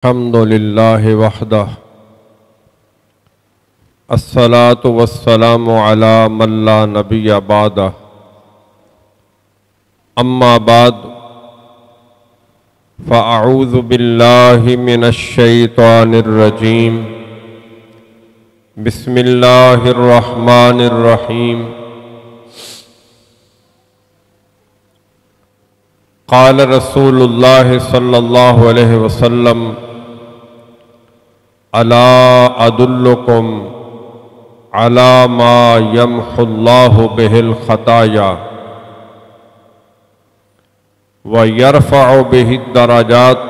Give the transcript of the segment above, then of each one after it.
الحمد للہ وحدہ الصلاۃ والسلام علی من لا نبی بعدہ اما بعد فاعوذ باللہ من الشیطان الرجیم بسم اللہ الرحمن الرحیم قال رسول اللہ صلی اللہ علیہ وسلم الا ادلکم علی ما یمحو اللہ بہ الخطایا ویرفع بہ الدرجات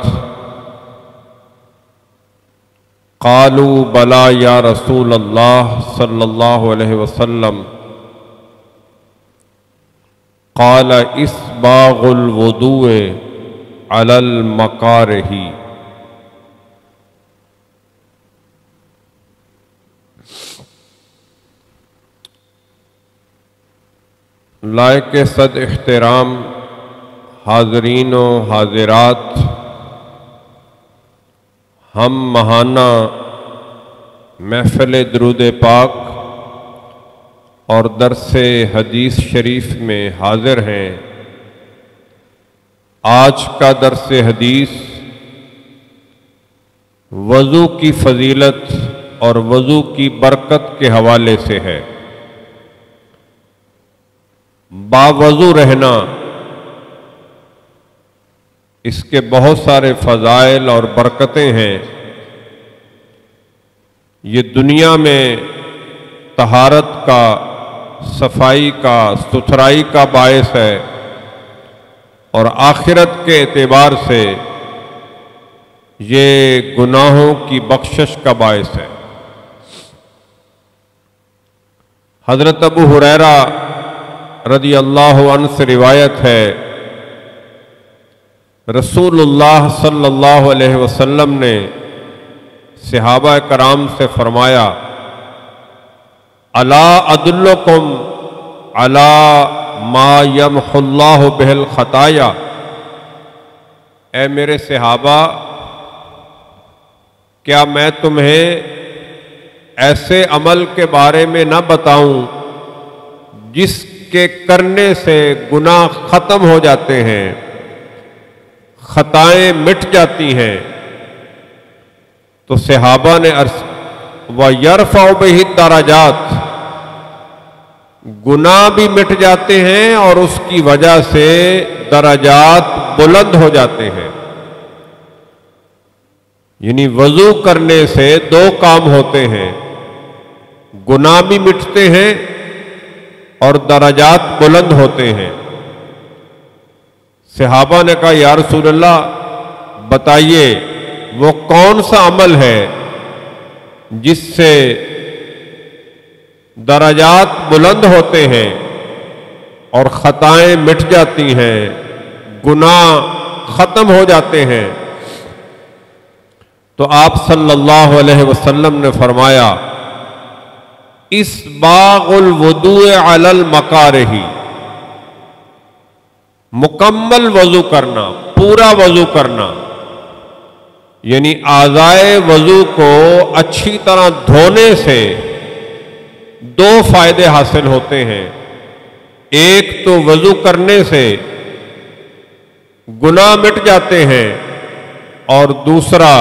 قالوا بلا یا رسول اللہ صلی اللہ علیہ وسلم قال اسباغ الوضوء علی المکارہ لائق صد احترام حاضرین و حاضرات، ہم ماہانہ محفل درود پاک اور درس حدیث شریف میں حاضر ہیں۔ آج کا درس حدیث وضو کی فضیلت اور وضو کی برکت کے حوالے سے ہے۔ باوضو رہنا، اس کے بہت سارے فضائل اور برکتیں ہیں۔ یہ دنیا میں طہارت کا، صفائی کا، ستھرائی کا باعث ہے، اور آخرت کے اعتبار سے یہ گناہوں کی بخشش کا باعث ہے۔ حضرت ابو ہریرہ رضی اللہ عنہ سے روایت ہے، رسول اللہ صلی اللہ علیہ وسلم نے صحابہ کرام سے فرمایا، الا ادلکم علی ما یمحو اللہ بہ الخطایا، اے میرے صحابہ، کیا میں تمہیں ایسے عمل کے بارے میں نہ بتاؤں جس کے کرنے سے گناہ ختم ہو جاتے ہیں، خطائیں مٹ جاتی ہیں؟ تو صحابہ نے عرض وَيَرْفَعُ بِهِ الدَّرَجَاتِ، گناہ بھی مٹ جاتے ہیں اور اس کی وجہ سے درجات بلند ہو جاتے ہیں۔ یعنی وضو کرنے سے دو کام ہوتے ہیں، گناہ بھی مٹتے ہیں اور درجات بلند ہوتے ہیں۔ صحابہ نے کہا یا رسول اللہ بتائیے وہ کون سا عمل ہے جس سے درجات بلند ہوتے ہیں اور خطائیں مٹ جاتی ہیں، گناہ ختم ہو جاتے ہیں؟ تو آپ صلی اللہ علیہ وسلم نے فرمایا اسباغ الوضوء علی المکارہ، مکمل وضو کرنا، پورا وضو کرنا، یعنی اعضائے وضو کو اچھی طرح دھونے سے دو فائدے حاصل ہوتے ہیں۔ ایک تو وضو کرنے سے گناہ مٹ جاتے ہیں، اور دوسرا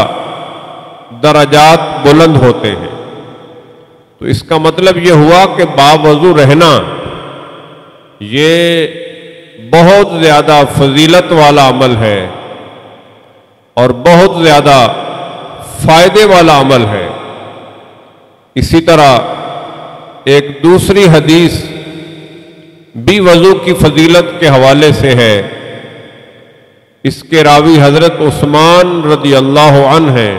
درجات بلند ہوتے ہیں۔ تو اس کا مطلب یہ ہوا کہ باوضو رہنا یہ بہت زیادہ فضیلت والا عمل ہے اور بہت زیادہ فائدے والا عمل ہے۔ اسی طرح ایک دوسری حدیث بھی وضو کی فضیلت کے حوالے سے ہے۔ اس کے راوی حضرت عثمان رضی اللہ عنہ ہیں۔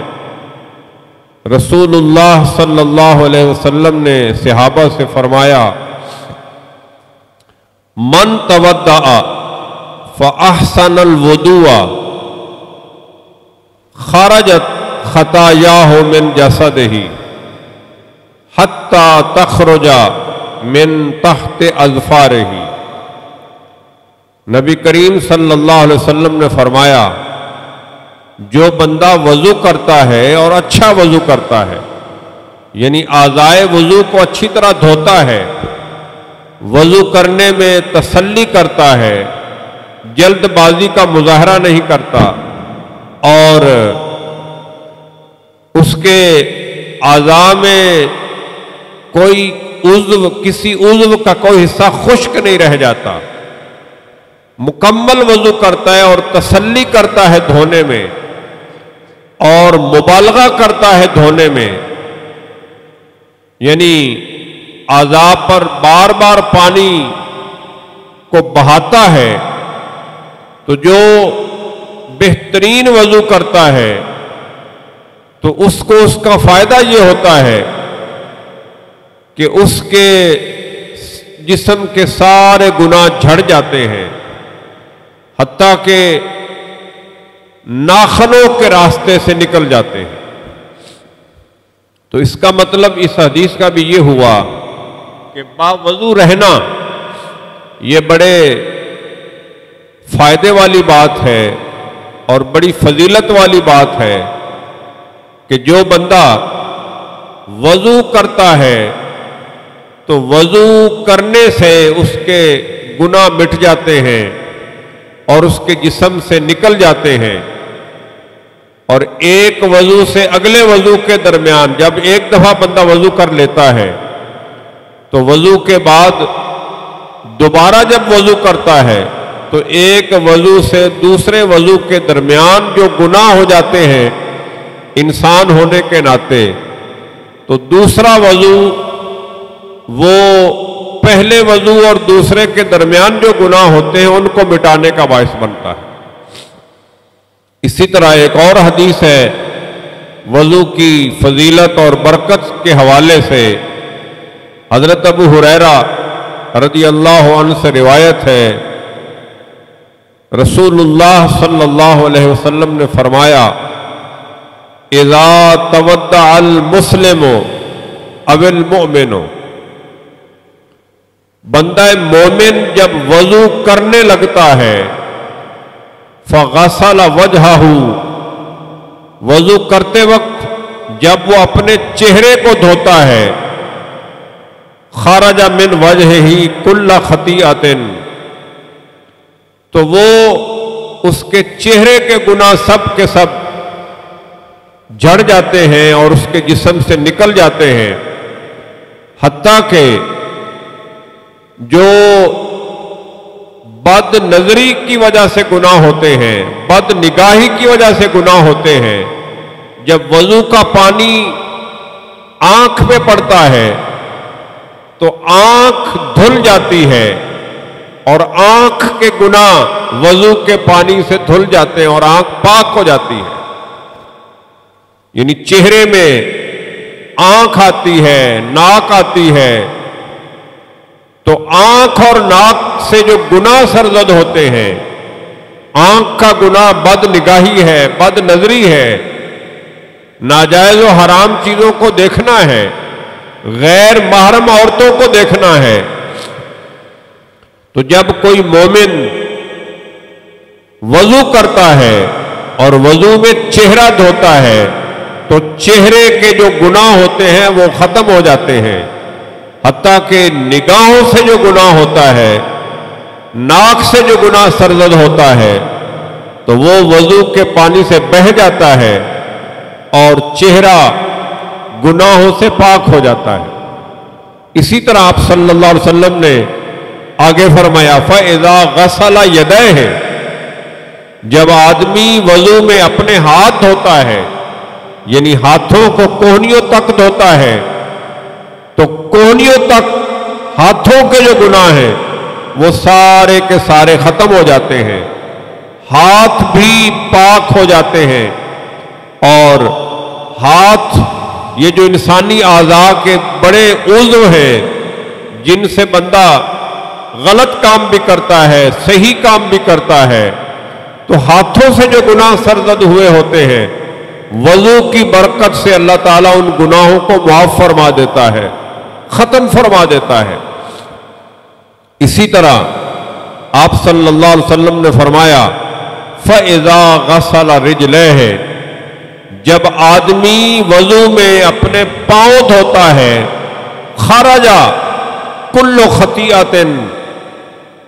رسول اللہ صلی اللہ علیہ وسلم نے صحابہ سے فرمایا من تودع فاحسن الوضوء خرجت خطاياه من جسده حتى تخرج من تحت اظفاره۔ نبی کریم صلی اللہ علیہ وسلم نے فرمایا جو بندہ وضو کرتا ہے اور اچھا وضو کرتا ہے، یعنی اعضائے وضو کو اچھی طرح دھوتا ہے، وضو کرنے میں تسلی کرتا ہے، جلد بازی کا مظاہرہ نہیں کرتا، اور اس کے اعضاء میں کوئی کسی عضو کا کوئی حصہ خشک نہیں رہ جاتا، مکمل وضو کرتا ہے اور تسلی کرتا ہے دھونے میں، اور مبالغہ کرتا ہے دھونے میں، یعنی اعضاء پر بار بار پانی کو بہاتا ہے، تو جو بہترین وضو کرتا ہے تو اس کو اس کا فائدہ یہ ہوتا ہے کہ اس کے جسم کے سارے گناہ جھڑ جاتے ہیں، حتیٰ کہ ناخنوں کے راستے سے نکل جاتے ہیں۔ تو اس کا مطلب اس حدیث کا بھی یہ ہوا کہ باوضو رہنا یہ بڑے فائدے والی بات ہے اور بڑی فضیلت والی بات ہے کہ جو بندہ وضو کرتا ہے تو وضو کرنے سے اس کے گناہ مٹ جاتے ہیں اور اس کے جسم سے نکل جاتے ہیں، اور ایک وضو سے اگلے وضو کے درمیان جب ایک دفعہ بندہ وضو کر لیتا ہے تو وضو کے بعد دوبارہ جب وضو کرتا ہے تو ایک وضو سے دوسرے وضو کے درمیان جو گناہ ہو جاتے ہیں انسان ہونے کے ناطے، تو دوسرا وضو وہ پہلے وضو اور دوسرے کے درمیان جو گناہ ہوتے ہیں ان کو مٹانے کا باعث بنتا ہے۔ اسی طرح ایک اور حدیث ہے وضو کی فضیلت اور برکت کے حوالے سے، حضرت ابو ہریرہ رضی اللہ عنہ سے روایت ہے، رسول اللہ صلی اللہ علیہ وسلم نے فرمایا اذا تودع المسلم او المؤمن، بندہ مومن جب وضو کرنے لگتا ہے فغسل وجہہ، وضو کرتے وقت جب وہ اپنے چہرے کو دھوتا ہے، خرج من وجہہ کل خطیئۃ، تو وہ اس کے چہرے کے گناہ سب کے سب جھڑ جاتے ہیں اور اس کے جسم سے نکل جاتے ہیں، حتیٰ کہ جو بد نظری کی وجہ سے گناہ ہوتے ہیں، بد نگاہی کی وجہ سے گناہ ہوتے ہیں، جب وضو کا پانی آنکھ پہ پڑتا ہے تو آنکھ دھل جاتی ہے اور آنکھ کے گناہ وضو کے پانی سے دھل جاتے ہیں اور آنکھ پاک ہو جاتی ہے۔ یعنی چہرے میں آنکھ آتی ہے، ناک آتی ہے، تو آنکھ اور ناک سے جو گناہ سرزد ہوتے ہیں، آنکھ کا گناہ بد نگاہی ہے، بد نظری ہے، ناجائز و حرام چیزوں کو دیکھنا ہے، غیر محرم عورتوں کو دیکھنا ہے، تو جب کوئی مومن وضو کرتا ہے اور وضو میں چہرہ دھوتا ہے تو چہرے کے جو گناہ ہوتے ہیں وہ ختم ہو جاتے ہیں، حتیٰ کہ نگاہوں سے جو گناہ ہوتا ہے، ناک سے جو گناہ سرزد ہوتا ہے تو وہ وضو کے پانی سے بہہ جاتا ہے اور چہرہ گناہوں سے پاک ہو جاتا ہے۔ اسی طرح آپ صلی اللہ علیہ وسلم نے آگے فرمایا فَإِذَا غَسَلَ يَدَيْهِ، جب آدمی وضو میں اپنے ہاتھ دھوتا ہے، یعنی ہاتھوں کو کوہنیوں تک دھوتا ہے، تو کوہنیوں تک ہاتھوں کے جو گناہ ہیں وہ سارے کے سارے ختم ہو جاتے ہیں، ہاتھ بھی پاک ہو جاتے ہیں، اور ہاتھ یہ جو انسانی اعضاء کے بڑے عضو ہیں جن سے بندہ غلط کام بھی کرتا ہے، صحیح کام بھی کرتا ہے، تو ہاتھوں سے جو گناہ سرزد ہوئے ہوتے ہیں وضو کی برکت سے اللہ تعالیٰ ان گناہوں کو معاف فرما دیتا ہے، ختم فرما دیتا ہے۔ اسی طرح آپ صلی اللہ علیہ وسلم نے فرمایا فَإِذَا غَسَلَ رِجْلَيْهِ، جب آدمی وضو میں اپنے پاؤں دھوتا ہے، خرج کل خطیئۃ،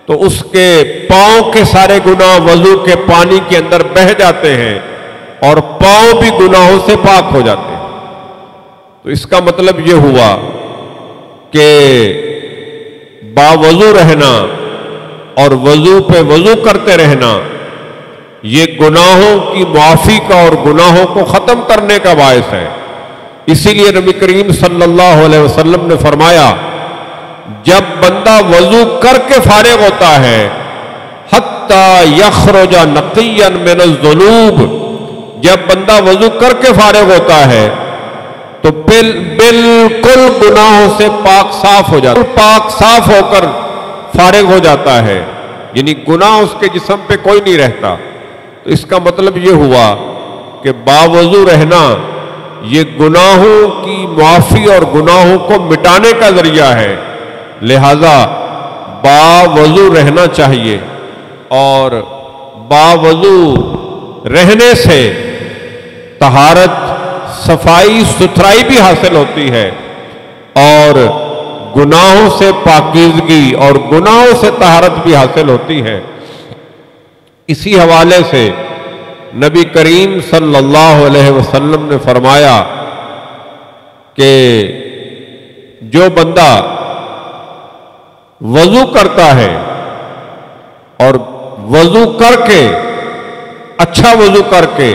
تو اس کے پاؤں کے سارے گناہ وضو کے پانی کے اندر بہہ جاتے ہیں اور پاؤں بھی گناہوں سے پاک ہو جاتے ہیں۔ تو اس کا مطلب یہ ہوا کہ باوضو رہنا اور وضو پہ وضو کرتے رہنا یہ گناہوں کی معافی کا اور گناہوں کو ختم کرنے کا باعث ہے۔ اسی لیے نبی کریم صلی اللہ علیہ وسلم نے فرمایا، جب بندہ وضو کر کے فارغ ہوتا ہے، حتی یخرج نقیا من الذنوب، جب بندہ وضو کر کے فارغ ہوتا ہے تو بالکل گناہوں سے پاک صاف ہو جاتا ہے، پاک صاف ہو کر فارغ ہو جاتا ہے، یعنی گناہ اس کے جسم پہ کوئی نہیں رہتا۔ تو اس کا مطلب یہ ہوا کہ باوضو رہنا یہ گناہوں کی معافی اور گناہوں کو مٹانے کا ذریعہ ہے، لہذا باوضو رہنا چاہیے، اور باوضو رہنے سے طہارت، صفائی ستھرائی بھی حاصل ہوتی ہے، اور گناہوں سے پاکیزگی اور گناہوں سے طہارت بھی حاصل ہوتی ہے۔ اسی حوالے سے نبی کریم صلی اللہ علیہ وسلم نے فرمایا کہ جو بندہ وضو کرتا ہے اور وضو کر کے، اچھا وضو کر کے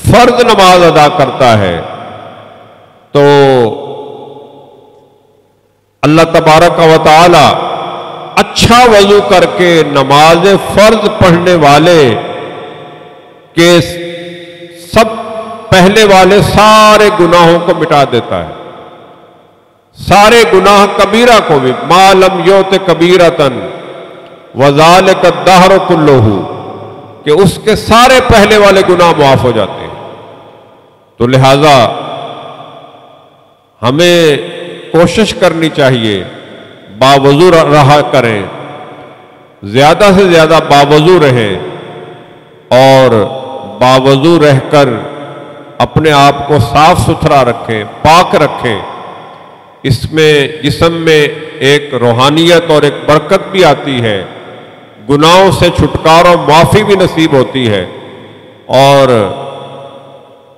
فرض نماز ادا کرتا ہے، تو اللہ تبارک و تعالی اچھا وضو کر کے نماز فرض پڑھنے والے کے سب پہلے والے سارے گناہوں کو مٹا دیتا ہے، سارے گناہ کبیرہ کو بھی، ما لم یؤت کبیرۃً وذالک الدہر کلہ، کہ اس کے سارے پہلے والے گناہ معاف ہو جاتے ہیں۔ تو لہذا ہمیں کوشش کرنی چاہیے باوضو رہا کریں، زیادہ سے زیادہ باوضو رہیں، اور باوضو رہ کر اپنے آپ کو صاف ستھرا رکھیں، پاک رکھیں۔ اس میں جسم میں ایک روحانیت اور ایک برکت بھی آتی ہے، گناہوں سے چھٹکارا و معافی بھی نصیب ہوتی ہے، اور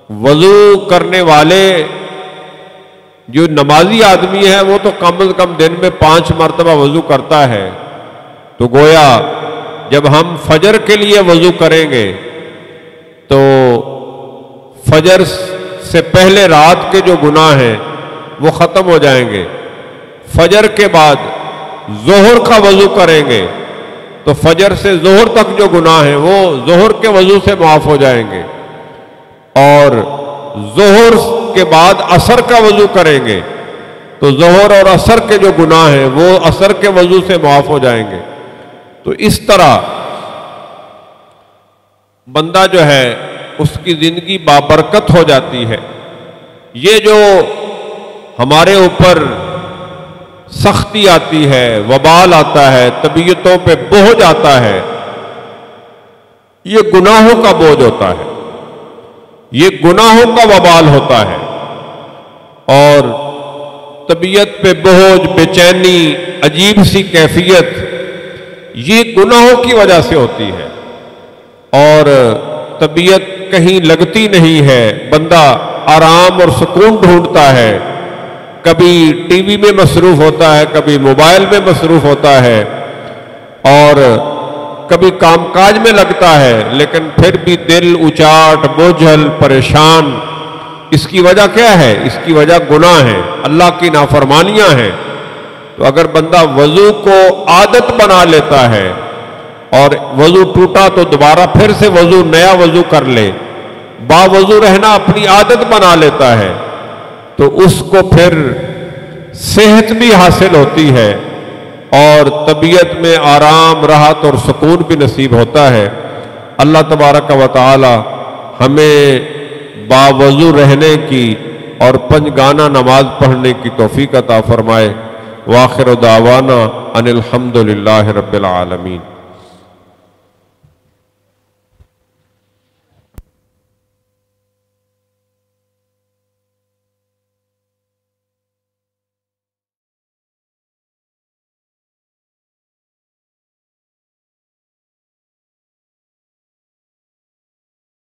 وضو کرنے والے جو نمازی آدمی ہے وہ تو کم از کم دن میں 5 مرتبہ وضو کرتا ہے، تو گویا جب ہم فجر کے لیے وضو کریں گے تو فجر سے پہلے رات کے جو گناہ ہیں وہ ختم ہو جائیں گے، فجر کے بعد ظہر کا وضو کریں گے تو فجر سے ظہر تک جو گناہ ہیں وہ ظہر کے وضو سے معاف ہو جائیں گے، اور ظہر کے بعد عصر کا وضو کریں گے تو ظہر اور عصر کے جو گناہ ہیں وہ عصر کے وضو سے معاف ہو جائیں گے۔ تو اس طرح بندہ جو ہے اس کی زندگی بابرکت ہو جاتی ہے۔ یہ جو ہمارے اوپر سختی آتی ہے، وبال آتا ہے، طبیعتوں پہ بوجھ آتا ہے، یہ گناہوں کا بوجھ ہوتا ہے، یہ گناہوں کا وبال ہوتا ہے، اور طبیعت پہ بوجھ، بے چینی، عجیب سی کیفیت یہ گناہوں کی وجہ سے ہوتی ہے، اور طبیعت کہیں لگتی نہیں ہے، بندہ آرام اور سکون ڈھونڈتا ہے، کبھی ٹی وی میں مصروف ہوتا ہے، کبھی موبائل میں مصروف ہوتا ہے، اور کبھی کام کاج میں لگتا ہے، لیکن پھر بھی دل اچاٹ، بوجھل، پریشان۔ اس کی وجہ کیا ہے؟ اس کی وجہ گناہ ہے، اللہ کی نافرمانیاں ہیں۔ تو اگر بندہ وضو کو عادت بنا لیتا ہے، اور وضو ٹوٹا تو دوبارہ پھر سے وضو، نیا وضو کر لے، باوضو رہنا اپنی عادت بنا لیتا ہے، تو اس کو پھر صحت بھی حاصل ہوتی ہے، اور طبیعت میں آرام، راحت اور سکون بھی نصیب ہوتا ہے۔ اللہ تبارک و تعالی ہمیں باوضو رہنے کی اور 5 گانا نماز پڑھنے کی توفیق عطا فرمائے۔ وآخر دعوانا ان الحمد للہ رب العالمین۔